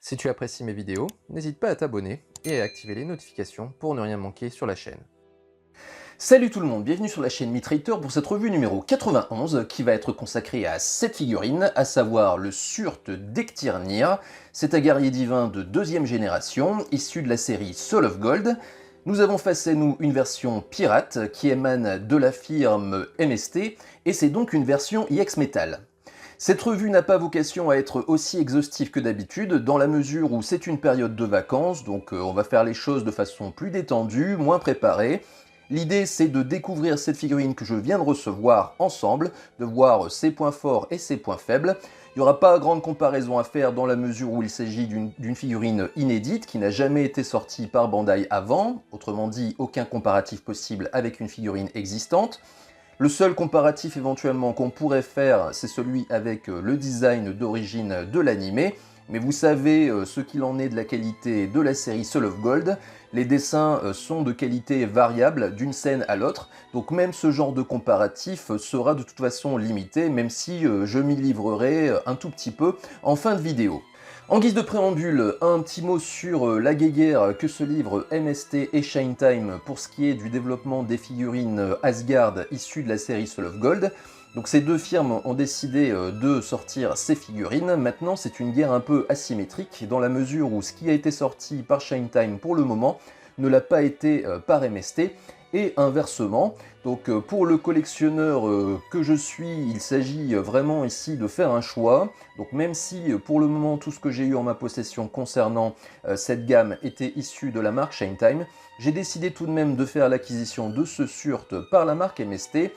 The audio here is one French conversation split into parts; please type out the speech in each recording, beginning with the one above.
Si tu apprécies mes vidéos, n'hésite pas à t'abonner et à activer les notifications pour ne rien manquer sur la chaîne. Salut tout le monde, bienvenue sur la chaîne Mitrator pour cette revue numéro 91 qui va être consacrée à cette figurine, à savoir le Surt d'Ektirnir. C'est un guerrier divin de deuxième génération, issu de la série Soul of Gold. Nous avons face à nous une version pirate qui émane de la firme MST et c'est donc une version IX Metal. Cette revue n'a pas vocation à être aussi exhaustive que d'habitude, dans la mesure où c'est une période de vacances, donc on va faire les choses de façon plus détendue, moins préparée. L'idée c'est de découvrir cette figurine que je viens de recevoir ensemble, de voir ses points forts et ses points faibles. Il n'y aura pas grande comparaison à faire dans la mesure où il s'agit d'une figurine inédite qui n'a jamais été sortie par Bandai avant, autrement dit aucun comparatif possible avec une figurine existante. Le seul comparatif éventuellement qu'on pourrait faire, c'est celui avec le design d'origine de l'animé, mais vous savez ce qu'il en est de la qualité de la série Soul of Gold. Les dessins sont de qualité variable d'une scène à l'autre, donc même ce genre de comparatif sera de toute façon limité, même si je m'y livrerai un tout petit peu en fin de vidéo. En guise de préambule, un petit mot sur la guéguerre que se livrent MST et Shinetime pour ce qui est du développement des figurines Asgard issues de la série Soul of Gold. Donc ces deux firmes ont décidé de sortir ces figurines. Maintenant c'est une guerre un peu asymétrique dans la mesure où ce qui a été sorti par Shinetime pour le moment ne l'a pas été par MST et inversement. Donc pour le collectionneur que je suis, il s'agit vraiment ici de faire un choix. Donc même si pour le moment tout ce que j'ai eu en ma possession concernant cette gamme était issu de la marque Shinetime, j'ai décidé tout de même de faire l'acquisition de ce Surt par la marque MST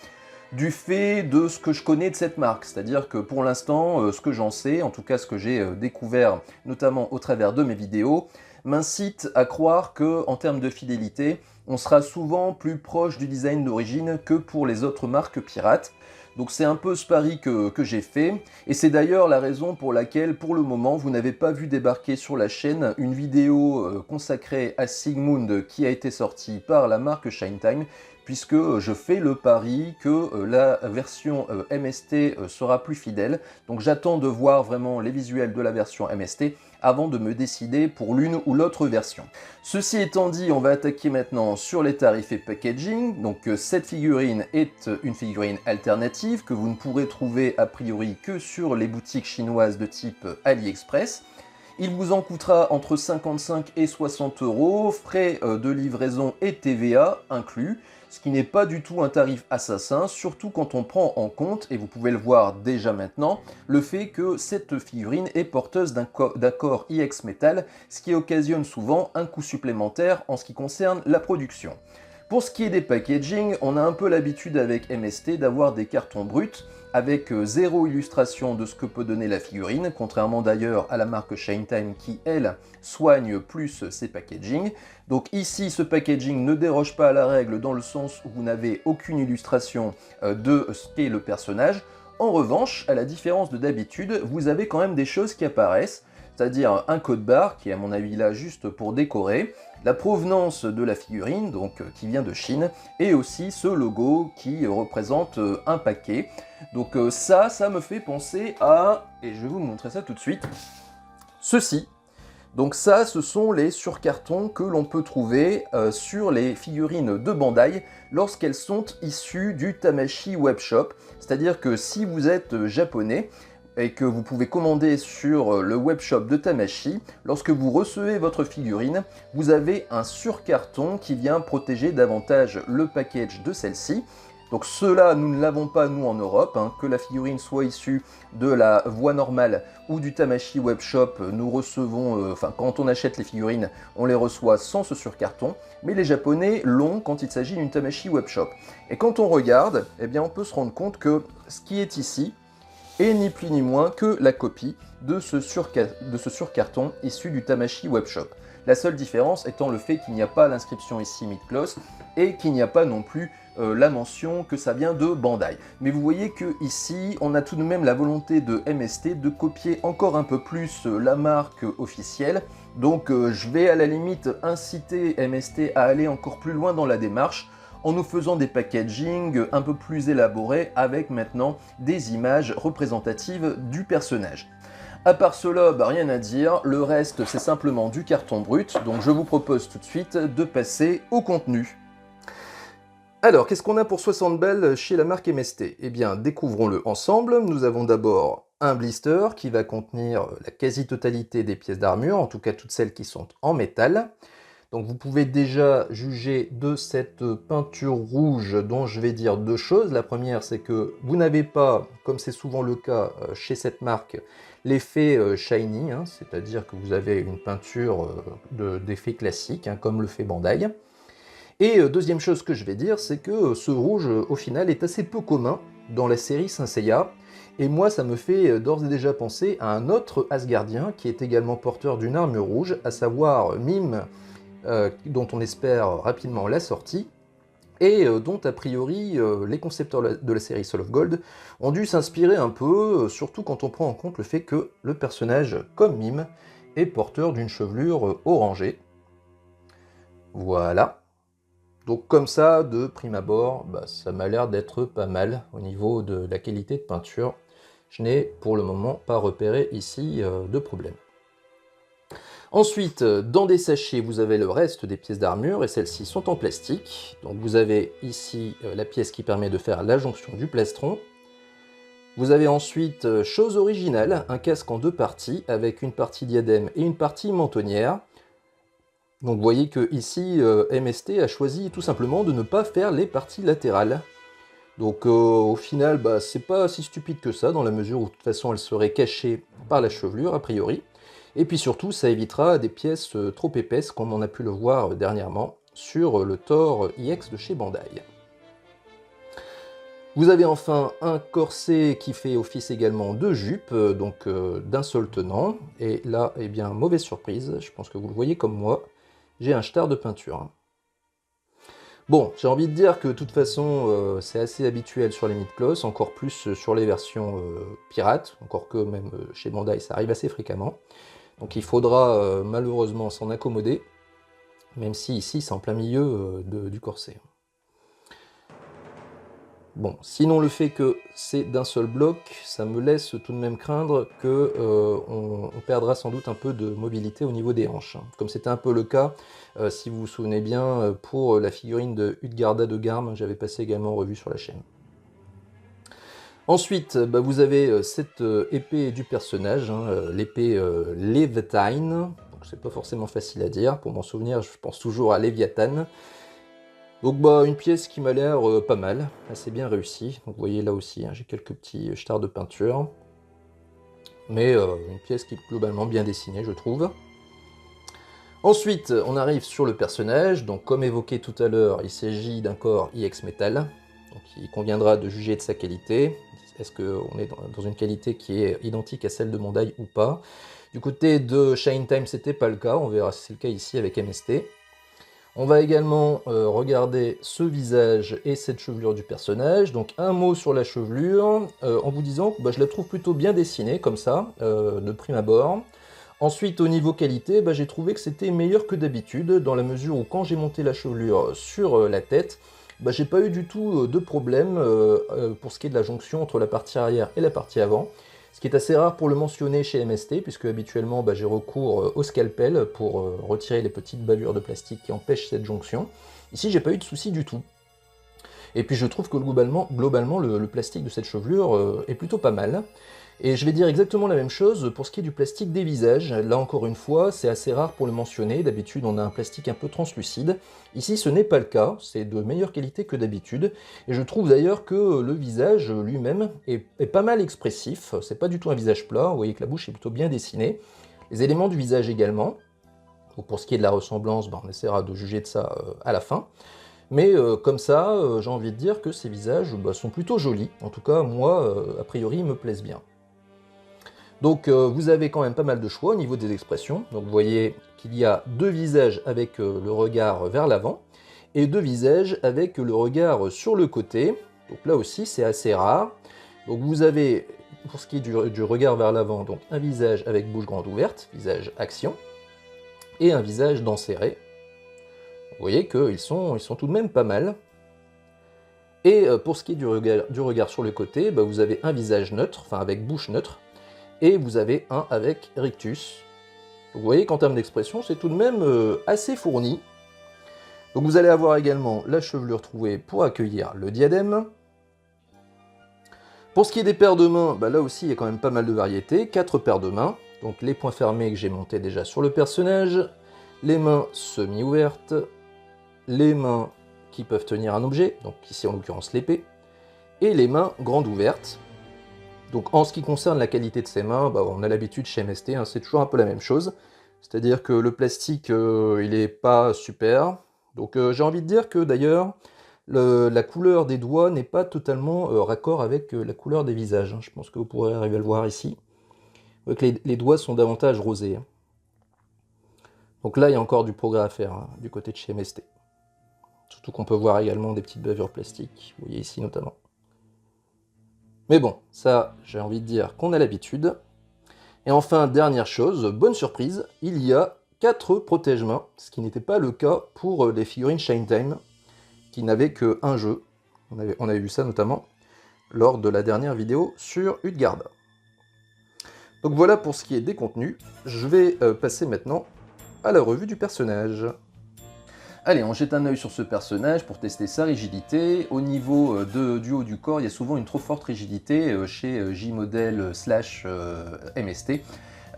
du fait de ce que je connais de cette marque. C'est-à-dire que pour l'instant, ce que j'en sais, en tout cas ce que j'ai découvert notamment au travers de mes vidéos, m'incite à croire que en termes de fidélité, on sera souvent plus proche du design d'origine que pour les autres marques pirates. Donc c'est un peu ce pari que j'ai fait, et c'est d'ailleurs la raison pour laquelle pour le moment vous n'avez pas vu débarquer sur la chaîne une vidéo consacrée à Sigmund qui a été sortie par la marque Shinetime, puisque je fais le pari que la version MST sera plus fidèle. Donc j'attends de voir vraiment les visuels de la version MST avant de me décider pour l'une ou l'autre version. Ceci étant dit, on va attaquer maintenant sur les tarifs et packaging. Donc cette figurine est une figurine alternative que vous ne pourrez trouver a priori que sur les boutiques chinoises de type AliExpress. Il vous en coûtera entre 55 et 60 €, frais de livraison et TVA inclus, ce qui n'est pas du tout un tarif assassin, surtout quand on prend en compte, et vous pouvez le voir déjà maintenant, le fait que cette figurine est porteuse d'accord IX Metal, ce qui occasionne souvent un coût supplémentaire en ce qui concerne la production. Pour ce qui est des packaging, on a un peu l'habitude avec MST d'avoir des cartons bruts avec zéro illustration de ce que peut donner la figurine, contrairement d'ailleurs à la marque Shinetime qui, elle, soigne plus ses packaging. Donc ici, ce packaging ne déroge pas à la règle dans le sens où vous n'avez aucune illustration de ce qu'est le personnage. En revanche, à la différence de d'habitude, vous avez quand même des choses qui apparaissent, c'est-à-dire un code barre qui est à mon avis là juste pour décorer, la provenance de la figurine, donc qui vient de Chine, et aussi ce logo qui représente un paquet. Donc ça me fait penser à, et je vais vous montrer ça tout de suite, ceci. Donc ça, ce sont les surcartons que l'on peut trouver sur les figurines de Bandai lorsqu'elles sont issues du Tamashii Webshop. C'est-à-dire que si vous êtes japonais, et que vous pouvez commander sur le webshop de Tamashii, lorsque vous recevez votre figurine, vous avez un surcarton qui vient protéger davantage le package de celle-ci. Donc cela, nous ne l'avons pas nous en Europe, que la figurine soit issue de la voie normale ou du Tamashii Webshop, nous recevons, quand on achète les figurines, on les reçoit sans ce surcarton, mais les Japonais l'ont quand il s'agit d'une Tamashii Webshop. Et quand on regarde, eh bien on peut se rendre compte que ce qui est ici, et ni plus ni moins que la copie de ce surcarton issu du Tamashii Webshop. La seule différence étant le fait qu'il n'y a pas l'inscription ici Midcloth et qu'il n'y a pas non plus la mention que ça vient de Bandai. Mais vous voyez que ici, on a tout de même la volonté de MST de copier encore un peu plus la marque officielle. Donc je vais à la limite inciter MST à aller encore plus loin dans la démarche en nous faisant des packaging un peu plus élaborés avec maintenant des images représentatives du personnage. À part cela, bah, rien à dire, le reste c'est simplement du carton brut, donc je vous propose tout de suite de passer au contenu. Alors, qu'est-ce qu'on a pour 60 balles chez la marque MST? Eh bien, découvrons-le ensemble. Nous avons d'abord un blister qui va contenir la quasi-totalité des pièces d'armure, en tout cas toutes celles qui sont en métal. Donc vous pouvez déjà juger de cette peinture rouge dont je vais dire deux choses. La première, c'est que vous n'avez pas, comme c'est souvent le cas chez cette marque, l'effet shiny, hein, c'est-à-dire que vous avez une peinture d'effet classique, hein, comme le fait Bandai. Et deuxième chose que je vais dire, c'est que ce rouge, au final, est assez peu commun dans la série Saint Seiya. Et moi, ça me fait d'ores et déjà penser à un autre Asgardien qui est également porteur d'une arme rouge, à savoir Mime, dont on espère rapidement la sortie, et dont a priori les concepteurs de la série Soul of Gold ont dû s'inspirer un peu, surtout quand on prend en compte le fait que le personnage, comme Mime, est porteur d'une chevelure orangée. Voilà. Donc comme ça, de prime abord, bah, ça m'a l'air d'être pas mal au niveau de la qualité de peinture. Je n'ai pour le moment pas repéré ici de problème. Ensuite, dans des sachets, vous avez le reste des pièces d'armure, et celles-ci sont en plastique. Donc vous avez ici la pièce qui permet de faire la jonction du plastron. Vous avez ensuite, chose originale, un casque en deux parties, avec une partie diadème et une partie mentonnière. Donc vous voyez que ici, MST a choisi tout simplement de ne pas faire les parties latérales. Donc au final, bah, c'est pas si stupide que ça, dans la mesure où de toute façon elle serait cachée par la chevelure, a priori. Et puis surtout, ça évitera des pièces trop épaisses, comme on a pu le voir dernièrement sur le Thor IX de chez Bandai. Vous avez enfin un corset qui fait office également de jupe, donc d'un seul tenant. Et là, eh bien, mauvaise surprise, je pense que vous le voyez comme moi, j'ai un star de peinture. Bon, j'ai envie de dire que de toute façon, c'est assez habituel sur les mid-cloth, encore plus sur les versions pirates, encore que même chez Bandai ça arrive assez fréquemment. Donc il faudra malheureusement s'en accommoder, même si ici c'est en plein milieu du corset. Bon, sinon le fait que c'est d'un seul bloc, ça me laisse tout de même craindre que on perdra sans doute un peu de mobilité au niveau des hanches. Comme c'était un peu le cas, si vous vous souvenez bien, pour la figurine de Utgarda de Garm, j'avais passé également en revue sur la chaîne. Ensuite, bah, vous avez cette épée du personnage, hein, l'épée Leviathan. C'est pas forcément facile à dire, pour m'en souvenir je pense toujours à Léviathan. Donc bah, une pièce qui m'a l'air pas mal, assez bien réussie. Donc vous voyez là aussi, hein, j'ai quelques petits stars de peinture. Mais une pièce qui est globalement bien dessinée, je trouve. Ensuite, on arrive sur le personnage. Donc comme évoqué tout à l'heure, il s'agit d'un corps IX Metal. Donc il conviendra de juger de sa qualité. Est-ce qu'on est dans une qualité qui est identique à celle de Bandai ou pas? Du côté de Shine Time, c'était pas le cas. On verra si c'est le cas ici avec MST. On va également regarder ce visage et cette chevelure du personnage. Donc un mot sur la chevelure, en vous disant que bah, je la trouve plutôt bien dessinée, comme ça, de prime abord. Ensuite, au niveau qualité, bah, j'ai trouvé que c'était meilleur que d'habitude, dans la mesure où quand j'ai monté la chevelure sur la tête, bah, j'ai pas eu du tout de problème pour ce qui est de la jonction entre la partie arrière et la partie avant. Ce qui est assez rare pour le mentionner chez MST, puisque habituellement bah, j'ai recours au scalpel pour retirer les petites bavures de plastique qui empêchent cette jonction. Ici, j'ai pas eu de souci du tout. Et puis je trouve que globalement le plastique de cette chevelure est plutôt pas mal. Et je vais dire exactement la même chose pour ce qui est du plastique des visages. Là encore une fois, c'est assez rare pour le mentionner, d'habitude on a un plastique un peu translucide. Ici ce n'est pas le cas, c'est de meilleure qualité que d'habitude. Et je trouve d'ailleurs que le visage lui-même est pas mal expressif, c'est pas du tout un visage plat, vous voyez que la bouche est plutôt bien dessinée. Les éléments du visage également. Donc pour ce qui est de la ressemblance, on essaiera de juger de ça à la fin. Mais comme ça, j'ai envie de dire que ces visages sont plutôt jolis. En tout cas, moi, a priori, ils me plaisent bien. Donc vous avez quand même pas mal de choix au niveau des expressions. Donc vous voyez qu'il y a deux visages avec le regard vers l'avant, et deux visages avec le regard sur le côté. Donc là aussi, c'est assez rare. Donc vous avez, pour ce qui est du regard vers l'avant, donc un visage avec bouche grande ouverte, visage action, et un visage dents serrées. Vous voyez qu'ils sont tout de même pas mal. Et pour ce qui est du regard sur le côté, bah, vous avez un visage neutre, enfin avec bouche neutre, et vous avez un avec rictus. Donc, vous voyez qu'en termes d'expression, c'est tout de même assez fourni. Donc vous allez avoir également la chevelure trouée pour accueillir le diadème. Pour ce qui est des paires de mains, là aussi il y a quand même pas mal de variétés. 4 paires de mains, donc les poings fermés que j'ai montés déjà sur le personnage, les mains semi-ouvertes, les mains qui peuvent tenir un objet, donc ici en l'occurrence l'épée, et les mains grandes ouvertes. Donc en ce qui concerne la qualité de ces mains, on a l'habitude chez MST, hein, c'est toujours un peu la même chose. C'est-à-dire que le plastique, il est pas super. Donc j'ai envie de dire que d'ailleurs, la couleur des doigts n'est pas totalement raccord avec la couleur des visages. Hein. Je pense que vous pourrez arriver à le voir ici. Vous voyez que les doigts sont davantage rosés. Hein. Donc là, il y a encore du progrès à faire hein, du côté de chez MST. Surtout qu'on peut voir également des petites bavures plastiques. Vous voyez ici notamment. Mais bon, ça, j'ai envie de dire qu'on a l'habitude. Et enfin, dernière chose, bonne surprise, il y a 4 protège-mains, ce qui n'était pas le cas pour les figurines Shine Time, qui n'avaient qu'un jeu. On avait vu ça notamment lors de la dernière vidéo sur Utgard. Donc voilà pour ce qui est des contenus. Je vais passer maintenant à la revue du personnage. Allez, on jette un œil sur ce personnage pour tester sa rigidité. Au niveau du haut du corps, il y a souvent une trop forte rigidité chez J-Model / MST,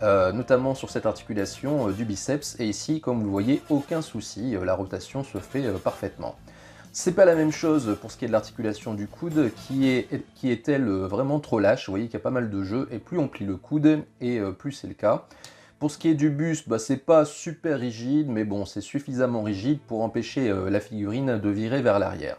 notamment sur cette articulation du biceps. Et ici, comme vous le voyez, aucun souci, la rotation se fait parfaitement. C'est pas la même chose pour ce qui est de l'articulation du coude, qui est-elle vraiment trop lâche. Vous voyez qu'il y a pas mal de jeux, et plus on plie le coude, et plus c'est le cas. Pour ce qui est du buste, c'est pas super rigide, mais bon, c'est suffisamment rigide pour empêcher la figurine de virer vers l'arrière.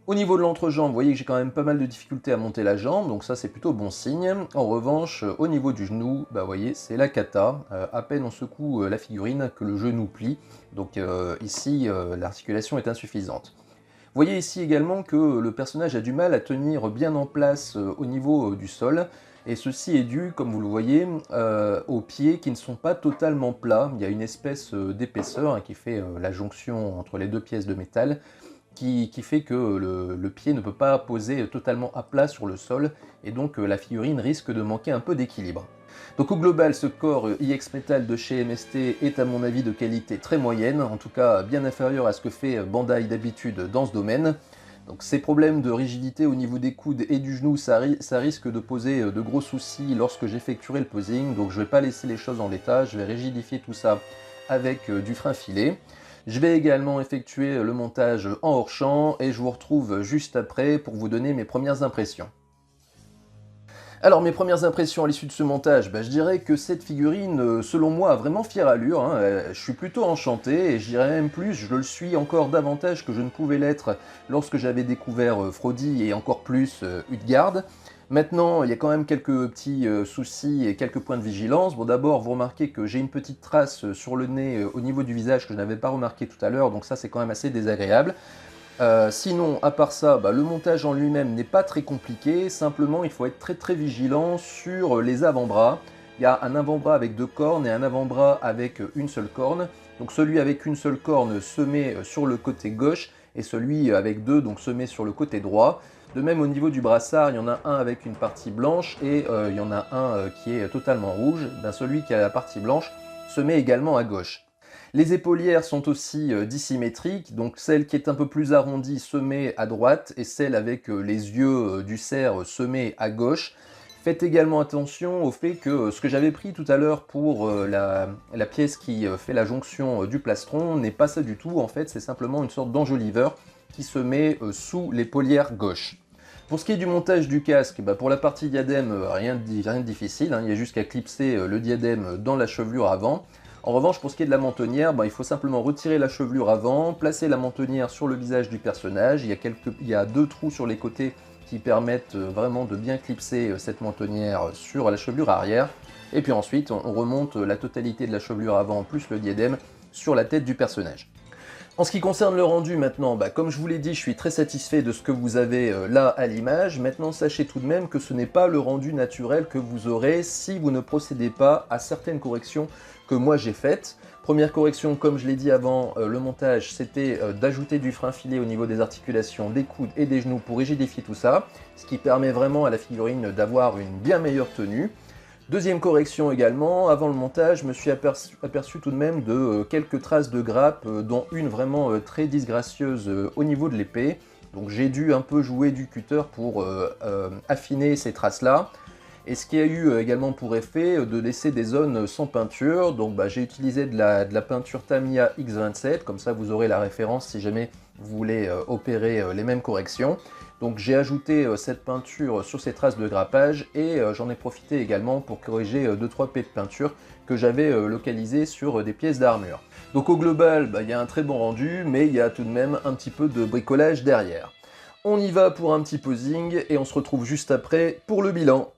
Au niveau de l'entrejambe, vous voyez que j'ai quand même pas mal de difficultés à monter la jambe, donc ça c'est plutôt bon signe. En revanche, au niveau du genou, vous voyez, c'est la cata. À peine on secoue la figurine que le genou plie, donc ici l'articulation est insuffisante. Vous voyez ici également que le personnage a du mal à tenir bien en place au niveau du sol, et ceci est dû, comme vous le voyez, aux pieds qui ne sont pas totalement plats. Il y a une espèce d'épaisseur qui fait la jonction entre les deux pièces de métal, qui fait que le pied ne peut pas poser totalement à plat sur le sol, et donc la figurine risque de manquer un peu d'équilibre. Donc au global, ce corps IX Metal de chez MST est à mon avis de qualité très moyenne, en tout cas bien inférieure à ce que fait Bandai d'habitude dans ce domaine. Donc ces problèmes de rigidité au niveau des coudes et du genou, ça risque de poser de gros soucis lorsque j'effectuerai le posing, donc je ne vais pas laisser les choses en l'état, je vais rigidifier tout ça avec du frein filet. Je vais également effectuer le montage en hors-champ et je vous retrouve juste après pour vous donner mes premières impressions. Alors mes premières impressions à l'issue de ce montage, je dirais que cette figurine, selon moi, a vraiment fière allure, hein. Je suis plutôt enchanté, et je dirais même plus, je le suis encore davantage que je ne pouvais l'être lorsque j'avais découvert Frodi et encore plus Utgard. Maintenant, il y a quand même quelques petits soucis et quelques points de vigilance. Bon, d'abord, vous remarquez que j'ai une petite trace sur le nez au niveau du visage que je n'avais pas remarqué tout à l'heure, donc ça c'est quand même assez désagréable. Sinon, à part ça, le montage en lui-même n'est pas très compliqué, simplement il faut être très vigilant sur les avant-bras. Il y a un avant-bras avec 2 cornes et un avant-bras avec une seule corne. Donc celui avec une seule corne se met sur le côté gauche et celui avec 2 donc se met sur le côté droit. De même au niveau du brassard, il y en a un avec une partie blanche et il y en a un qui est totalement rouge. Celui qui a la partie blanche se met également à gauche. Les épaulières sont aussi dissymétriques, donc celle qui est un peu plus arrondie se met à droite et celle avec les yeux du cerf se met à gauche. Faites également attention au fait que ce que j'avais pris tout à l'heure pour la pièce qui fait la jonction du plastron n'est pas ça du tout, en fait c'est simplement une sorte d'enjoliveur qui se met sous l'épaulière gauche. Pour ce qui est du montage du casque, pour la partie diadème, rien de difficile, hein, il y a juste qu'à clipser le diadème dans la chevelure avant. En revanche, pour ce qui est de la mentonnière, il faut simplement retirer la chevelure avant, placer la mentonnière sur le visage du personnage. Il y a 2 trous sur les côtés qui permettent vraiment de bien clipser cette mentonnière sur la chevelure arrière. Et puis ensuite, on remonte la totalité de la chevelure avant plus le diadème sur la tête du personnage. En ce qui concerne le rendu maintenant, comme je vous l'ai dit, je suis très satisfait de ce que vous avez là à l'image. Maintenant, sachez tout de même que ce n'est pas le rendu naturel que vous aurez si vous ne procédez pas à certaines corrections que moi j'ai faites. Première correction, comme je l'ai dit avant le montage, c'était d'ajouter du frein filet au niveau des articulations, des coudes et des genoux pour rigidifier tout ça, ce qui permet vraiment à la figurine d'avoir une bien meilleure tenue. Deuxième correction également, avant le montage, je me suis aperçu tout de même de quelques traces de grappe, dont une vraiment très disgracieuse au niveau de l'épée. Donc j'ai dû un peu jouer du cutter pour affiner ces traces-là. Et ce qui a eu également pour effet de laisser des zones sans peinture. Donc j'ai utilisé de la peinture Tamiya X27, comme ça vous aurez la référence si jamais vous voulez opérer les mêmes corrections. Donc j'ai ajouté cette peinture sur ces traces de grappage et j'en ai profité également pour corriger 2-3 pets de peinture que j'avais localisés sur des pièces d'armure. Donc au global, il y a un très bon rendu, mais il y a tout de même un petit peu de bricolage derrière. On y va pour un petit posing et on se retrouve juste après pour le bilan.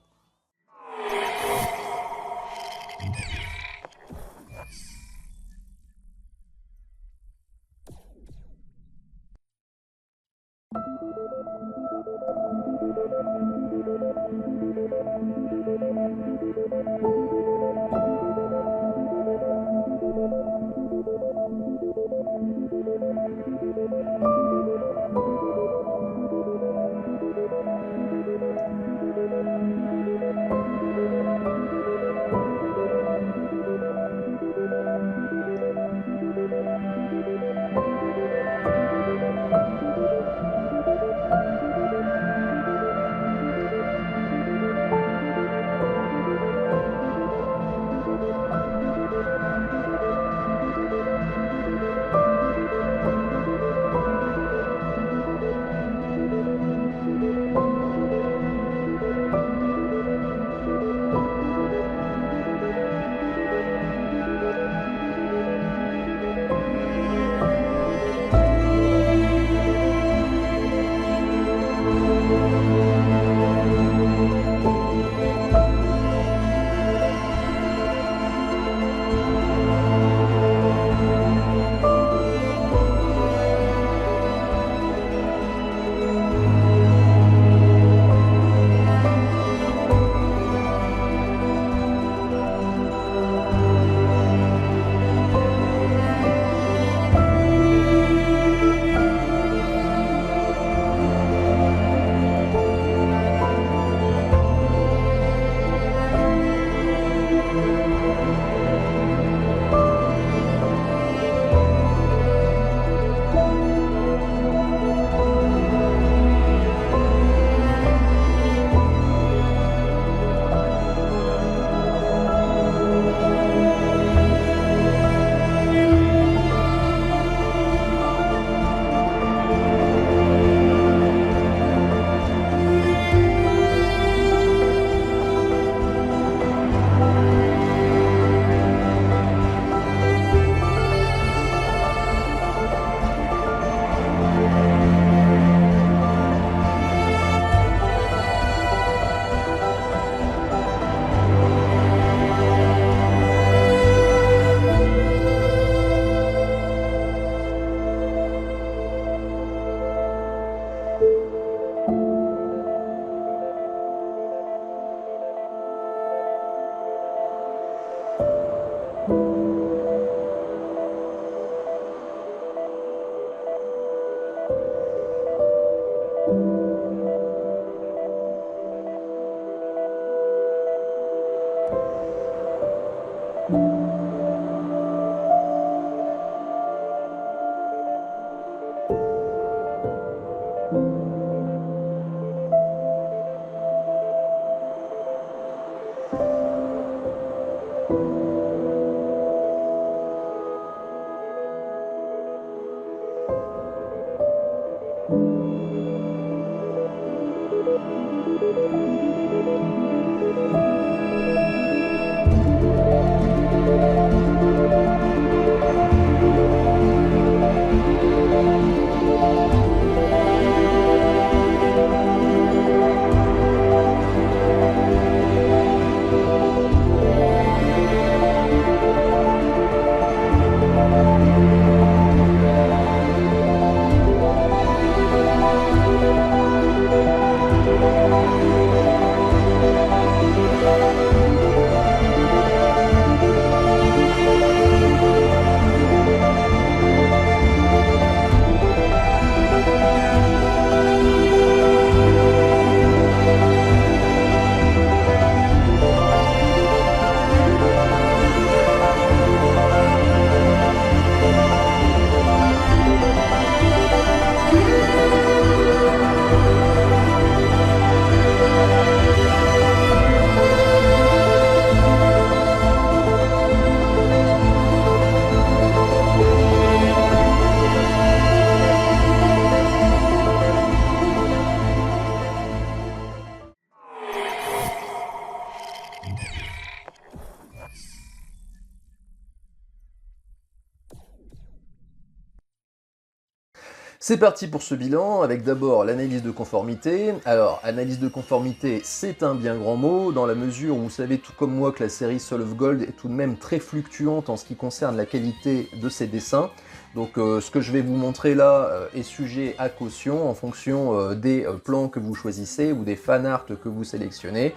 C'est parti pour ce bilan, avec d'abord l'analyse de conformité. Alors, analyse de conformité, c'est un bien grand mot, dans la mesure où vous savez tout comme moi que la série Soul of Gold est tout de même très fluctuante en ce qui concerne la qualité de ses dessins. Donc ce que je vais vous montrer là est sujet à caution en fonction des plans que vous choisissez ou des fanarts que vous sélectionnez.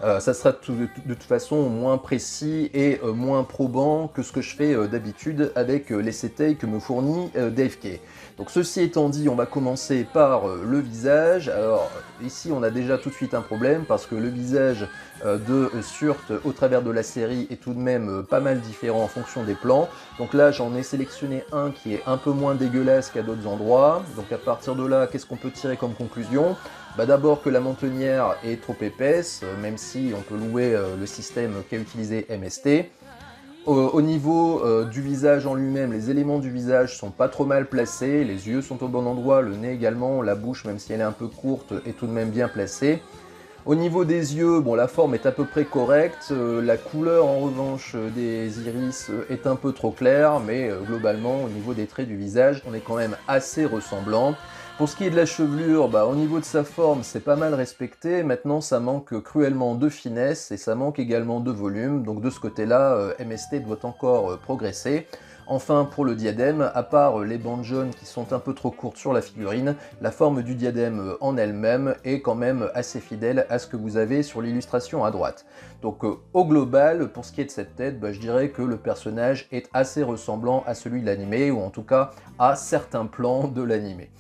Ça sera de toute façon moins précis et moins probant que ce que je fais d'habitude avec les CTI que me fournit DFK. Donc ceci étant dit, on va commencer par le visage. Alors ici on a déjà tout de suite un problème parce que le visage de Surt au travers de la série est tout de même pas mal différent en fonction des plans. Donc là j'en ai sélectionné un qui est un peu moins dégueulasse qu'à d'autres endroits. Donc à partir de là, qu'est-ce qu'on peut tirer comme conclusion? D'abord que la mentonnière est trop épaisse, même si on peut louer le système qu'a utilisé MST. Au niveau du visage en lui-même, les éléments du visage sont pas trop mal placés, les yeux sont au bon endroit, le nez également, la bouche, même si elle est un peu courte, est tout de même bien placée. Au niveau des yeux, bon, la forme est à peu près correcte, la couleur en revanche des iris est un peu trop claire, mais globalement au niveau des traits du visage, on est quand même assez ressemblant. Pour ce qui est de la chevelure, au niveau de sa forme, c'est pas mal respecté. Maintenant, ça manque cruellement de finesse et ça manque également de volume. Donc de ce côté-là, MST doit encore progresser. Enfin, pour le diadème, à part les bandes jaunes qui sont un peu trop courtes sur la figurine, la forme du diadème en elle-même est quand même assez fidèle à ce que vous avez sur l'illustration à droite. Donc au global, pour ce qui est de cette tête, je dirais que le personnage est assez ressemblant à celui de l'animé, ou en tout cas à certains plans de l'animé.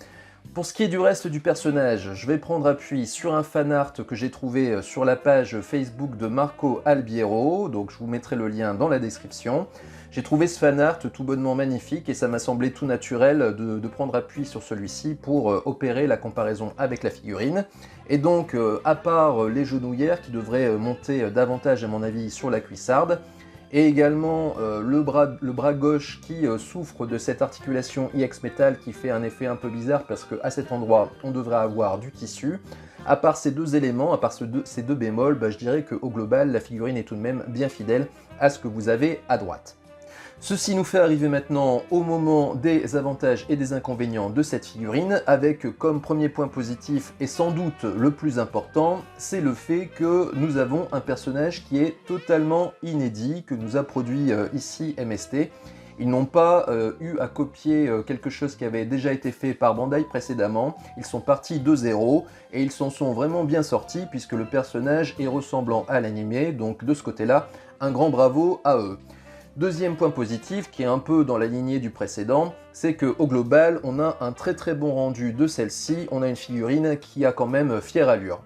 Pour ce qui est du reste du personnage, je vais prendre appui sur un fanart que j'ai trouvé sur la page Facebook de Marco Albiero, donc je vous mettrai le lien dans la description. J'ai trouvé ce fanart tout bonnement magnifique et ça m'a semblé tout naturel de prendre appui sur celui-ci pour opérer la comparaison avec la figurine. Et donc, à part les genouillères qui devraient monter davantage à mon avis sur la cuissarde, et également le bras gauche qui souffre de cette articulation IX Metal qui fait un effet un peu bizarre parce qu'à cet endroit on devrait avoir du tissu. À part ces deux éléments, à part ces deux bémols, je dirais qu'au global la figurine est tout de même bien fidèle à ce que vous avez à droite. Ceci nous fait arriver maintenant au moment des avantages et des inconvénients de cette figurine, avec comme premier point positif, et sans doute le plus important, c'est le fait que nous avons un personnage qui est totalement inédit, que nous a produit ici MST. Ils n'ont pas eu à copier quelque chose qui avait déjà été fait par Bandai précédemment, ils sont partis de zéro, et ils s'en sont vraiment bien sortis puisque le personnage est ressemblant à l'animé, donc de ce côté-là, un grand bravo à eux. Deuxième point positif, qui est un peu dans la lignée du précédent, c'est qu'au global, on a un très bon rendu de celle-ci, on a une figurine qui a quand même fière allure.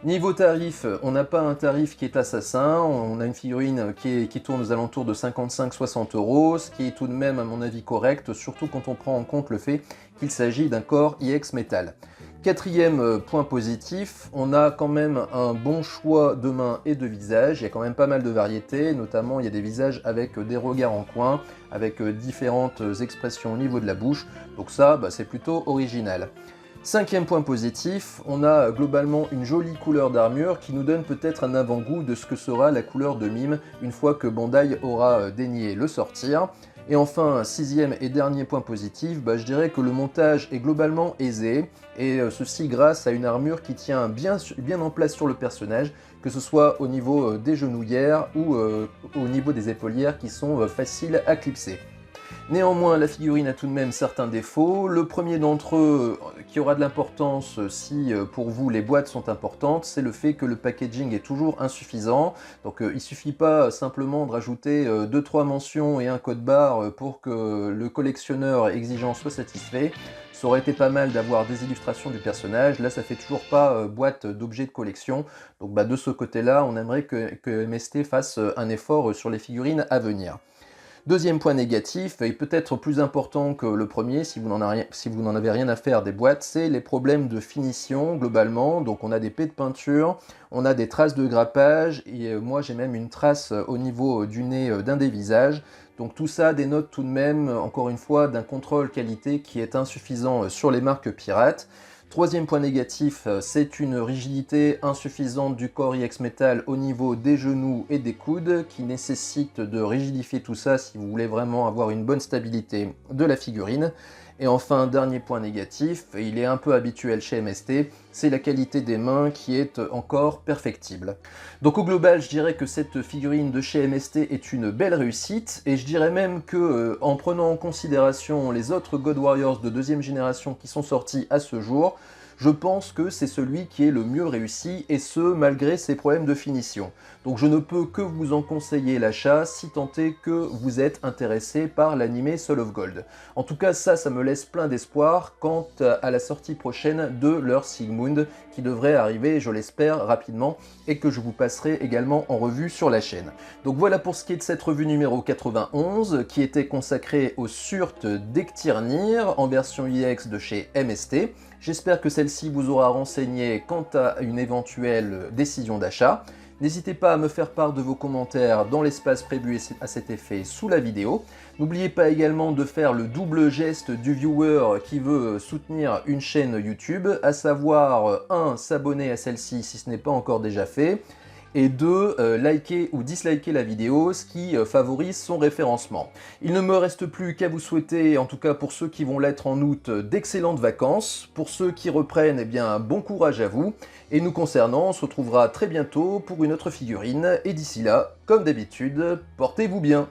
Niveau tarif, on n'a pas un tarif qui est assassin, on a une figurine qui tourne aux alentours de 55-60 €, ce qui est tout de même à mon avis correct, surtout quand on prend en compte le fait qu'il s'agit d'un corps IX Metal. Quatrième point positif, on a quand même un bon choix de mains et de visages, il y a quand même pas mal de variétés, notamment il y a des visages avec des regards en coin, avec différentes expressions au niveau de la bouche, donc ça c'est plutôt original. Cinquième point positif, on a globalement une jolie couleur d'armure qui nous donne peut-être un avant-goût de ce que sera la couleur de Mime une fois que Bandai aura daigné le sortir. Et enfin, sixième et dernier point positif, je dirais que le montage est globalement aisé, et ceci grâce à une armure qui tient bien en place sur le personnage, que ce soit au niveau des genouillères ou au niveau des épaulières qui sont faciles à clipser. Néanmoins, la figurine a tout de même certains défauts. Le premier d'entre eux, qui aura de l'importance si pour vous les boîtes sont importantes, c'est le fait que le packaging est toujours insuffisant. Donc il ne suffit pas simplement de rajouter 2-3 mentions et un code barre pour que le collectionneur exigeant soit satisfait. Ça aurait été pas mal d'avoir des illustrations du personnage, là ça fait toujours pas boîte d'objets de collection. Donc de ce côté-là, on aimerait que MST fasse un effort sur les figurines à venir. Deuxième point négatif, et peut-être plus important que le premier, si vous n'en avez rien à faire des boîtes, c'est les problèmes de finition globalement. Donc on a des pets de peinture, on a des traces de grappage, et moi j'ai même une trace au niveau du nez d'un des visages. Donc tout ça dénote tout de même, encore une fois, d'un contrôle qualité qui est insuffisant sur les marques pirates. Troisième point négatif, c'est une rigidité insuffisante du corps IX Metal au niveau des genoux et des coudes qui nécessite de rigidifier tout ça si vous voulez vraiment avoir une bonne stabilité de la figurine. Et enfin, dernier point négatif, et il est un peu habituel chez MST, c'est la qualité des mains qui est encore perfectible. Donc au global, je dirais que cette figurine de chez MST est une belle réussite, et je dirais même que, en prenant en considération les autres God Warriors de deuxième génération qui sont sortis à ce jour, je pense que c'est celui qui est le mieux réussi, et ce, malgré ses problèmes de finition. Donc je ne peux que vous en conseiller l'achat, si tant est que vous êtes intéressé par l'anime Soul of Gold. En tout cas, ça me laisse plein d'espoir quant à la sortie prochaine de leur Sigmund, qui devrait arriver, je l'espère, rapidement, et que je vous passerai également en revue sur la chaîne. Donc voilà pour ce qui est de cette revue numéro 91, qui était consacrée au Surt d'Ektirnir, en version EX de chez MST. J'espère que celle-ci vous aura renseigné quant à une éventuelle décision d'achat. N'hésitez pas à me faire part de vos commentaires dans l'espace prévu à cet effet sous la vidéo. N'oubliez pas également de faire le double geste du viewer qui veut soutenir une chaîne YouTube, à savoir 1. S'abonner à celle-ci si ce n'est pas encore déjà fait, et 2. Liker ou disliker la vidéo, ce qui favorise son référencement. Il ne me reste plus qu'à vous souhaiter, en tout cas pour ceux qui vont l'être en août, d'excellentes vacances. Pour ceux qui reprennent, eh bien, bon courage à vous. Et nous concernant, on se retrouvera très bientôt pour une autre figurine. Et d'ici là, comme d'habitude, portez-vous bien.